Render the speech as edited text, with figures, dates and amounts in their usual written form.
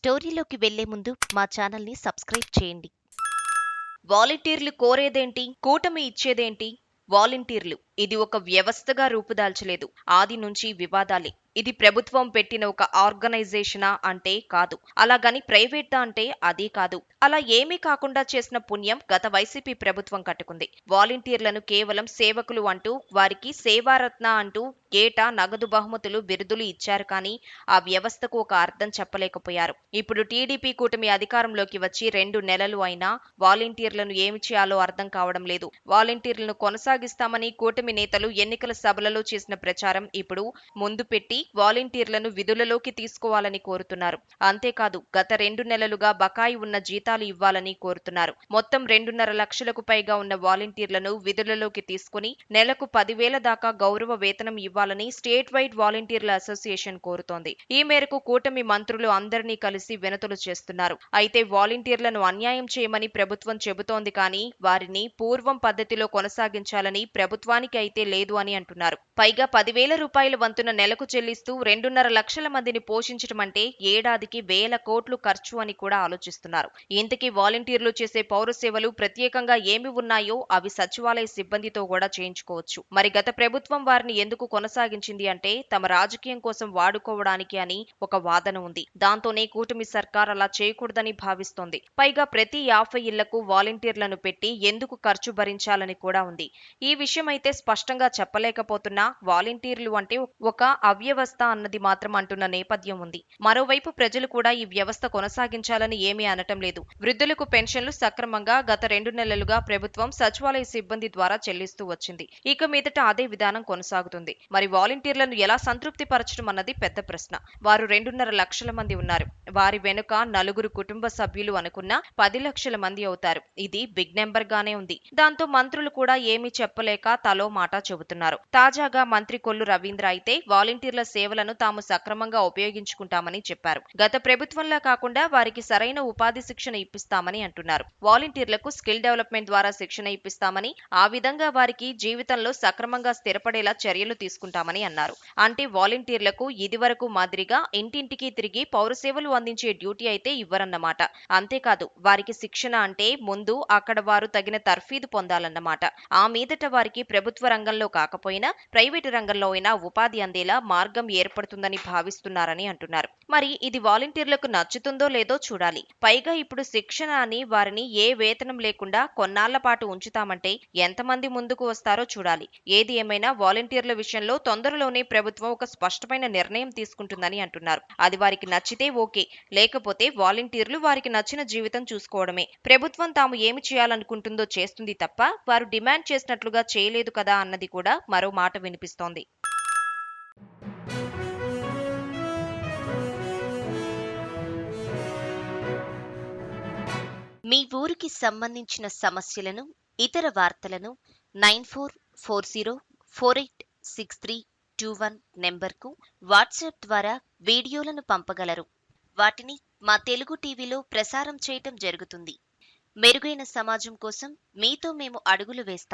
స్టోరీలోకి వెళ్లే ముందు మా ఛానల్ని సబ్స్క్రైబ్ చేయండి. వాలంటీర్లు కోరేదేంటి, కూటమి ఇచ్చేదేంటి? వాలంటీర్లు ఇది ఒక వ్యవస్థగా రూపుదాల్చలేదు. ఆది నుంచి వివాదాలే. ఇది ప్రభుత్వం పెట్టిన ఒక ఆర్గనైజేషనా అంటే కాదు. అలాగని ప్రైవేటా అంటే అది కాదు. అలా ఏమీ కాకుండా చేసిన పుణ్యం గత వైసీపీ ప్రభుత్వం కట్టుకుంది. వాలంటీర్లను కేవలం సేవకులు అంటూ, వారికి సేవారత్న అంటూ ఏటా నగదు బహుమతులు, బిరుదులు ఇచ్చారు కానీ ఆ వ్యవస్థకు ఒక అర్థం చెప్పలేకపోయారు. ఇప్పుడు టీడీపీ కూటమి అధికారంలోకి వచ్చి 2 నెలలు అయినా వాలంటీర్లను ఏమి చేయాలో అర్థం కావడం లేదు. వాలంటీర్లను కొనసాగిస్తామని కూటమి నేతలు ఎన్నికల సభలలో చేసిన ప్రచారం ఇప్పుడు ముందు పెట్టి వాలంటీర్లను విధులలోకి తీసుకోవాలని కోరుతున్నారు. అంతేకాదు గత 2 నెలలుగా బకాయి ఉన్న జీతాలు ఇవ్వాలని కోరుతున్నారు. మొత్తం 2.5 లక్షలకు పైగా ఉన్న వాలంటీర్లను విధులలోకి తీసుకుని నెలకు 10,000 దాకా గౌరవ వేతనం ఇవ్వాలని స్టేట్ వైడ్ వాలంటీర్ల అసోసియేషన్ కోరుతోంది. ఈ మేరకు కూటమి మంత్రులు అందరినీ కలిసి వినతులు చేస్తున్నారు. అయితే వాలంటీర్లను అన్యాయం చేయమని ప్రభుత్వం చెబుతోంది కానీ వారిని పూర్వం పద్ధతిలో కొనసాగించాలని ప్రభుత్వానికి అయితే లేదు అని అంటున్నారు. పైగా 10,000 రూపాయల వంతున నెలకు చెల్లిస్తూ 2.5 లక్షల మందిని పోషించడం అంటే ఏడాదికి 1,000 కోట్లు ఖర్చు అని కూడా ఆలోచిస్తున్నారు. ఇంతకీ వాలంటీర్లు చేసే పౌర సేవలు ప్రత్యేకంగా ఏమి ఉన్నాయో అవి సచివాలయ సిబ్బందితో కూడా చేయించుకోవచ్చు. మరి గత ప్రభుత్వం వారిని ఎందుకు కొనసాగించింది అంటే తమ రాజకీయం కోసం వాడుకోవడానికి అని ఒక వాదన ఉంది. దాంతోనే కూటమి సర్కార్ అలా చేయకూడదని భావిస్తోంది. పైగా ప్రతి 50 ఇళ్లకు వాలంటీర్లను పెట్టి ఎందుకు ఖర్చు భరించాలని కూడా ఉంది. ఈ విషయం అయితే స్పష్టంగా చెప్పలేకపోతున్నా వాలంటీర్లు అంటే ఒక అవ్యవస్థ అన్నది మాత్రం అంటున్న నేపథ్యం ఉంది. మరోవైపు ప్రజలు కూడా ఈ వ్యవస్థ కొనసాగించాలని ఏమీ అనటం లేదు. వృద్ధులకు పెన్షన్లు సక్రమంగా గత 2 నెలలుగా ప్రభుత్వం సచివాలయ సిబ్బంది ద్వారా చెల్లిస్తూ వచ్చింది. ఇక మీదట అదే విధానం కొనసాగుతుంది. మరి వాలంటీర్లను ఎలా సంతృప్తి పరచడం అన్నది పెద్ద ప్రశ్న. వారు 2.5 లక్షల మంది ఉన్నారు. వారి వెనుక 4 కుటుంబ సభ్యులు అనుకున్న 10 లక్షల మంది అవుతారు. ఇది బిగ్ నెంబర్ గానే ఉంది. దాంతో మంత్రులు కూడా ఏమీ చెప్పలేక తలో మాట చెబుతున్నారు. తాజాగా మంత్రి కొల్లు రవీంద్ర అయితే వాలంటీర్ల సేవలను తాము సక్రమంగా ఉపయోగించుకుంటామని చెప్పారు. గత ప్రభుత్వంలా కాకుండా వారికి సరైన ఉపాధి శిక్షణ ఇప్పిస్తామని అంటున్నారు. వాలంటీర్లకు స్కిల్ డెవలప్మెంట్ ద్వారా శిక్షణ ఇప్పిస్తామని, ఆ విధంగా వారికి జీవితంలో సక్రమంగా స్థిరపడేలా చర్యలు తీసుకుంటామని అన్నారు. అంటే వాలంటీర్లకు ఇదివరకు మాదిరిగా ఇంటింటికి తిరిగి పౌర సేవలు అందించే డ్యూటీ అయితే ఇవ్వరన్నమాట. అంతేకాదు వారికి శిక్షణ అంటే ముందు అక్కడ వారు తగిన తర్ఫీదు పొందాలన్నమాట. ఆ మీదట వారికి ప్రభుత్వ రంగంలో కాకపోయినా ప్రైవేటు రంగంలో అయినా ఉపాధి అందేలా మార్గం ఏర్పడుతుందని భావిస్తున్నారని అంటున్నారు. మరి ఇది వాలంటీర్లకు నచ్చుతుందో లేదో చూడాలి. పైగా ఇప్పుడు శిక్షణ అని వారిని ఏ వేతనం లేకుండా కొన్నాళ్ల పాటు ఉంచుతామంటే ఎంతమంది ముందుకు వస్తారో చూడాలి. ఏది ఏమైనా వాలంటీర్ల విషయంలో తొందరలోనే ప్రభుత్వం ఒక స్పష్టమైన నిర్ణయం తీసుకుంటుందని అంటున్నారు. అది వారికి నచ్చితే ఓకే, లేకపోతే వాలంటీర్లు వారికి నచ్చిన జీవితం చూసుకోవడమే. ప్రభుత్వం తాము ఏమి చేయాలనుకుంటుందో చేస్తుంది తప్ప వారు డిమాండ్ చేసినట్లుగా చేయలేదు కదా అన్నది కూడా మరో మాట వినిపిస్తోంది. మీ ఊరికి సంబంధించిన సమస్యలను, ఇతర వార్తలను 9440486321 నెంబర్కు వాట్సాప్ ద్వారా వీడియోలను పంపగలరు. వాటిని మా తెలుగు టీవీలో ప్రసారం చేయటం జరుగుతుంది. మెరుగైన సమాజం కోసం మీతో మేము అడుగులు వేస్తాం.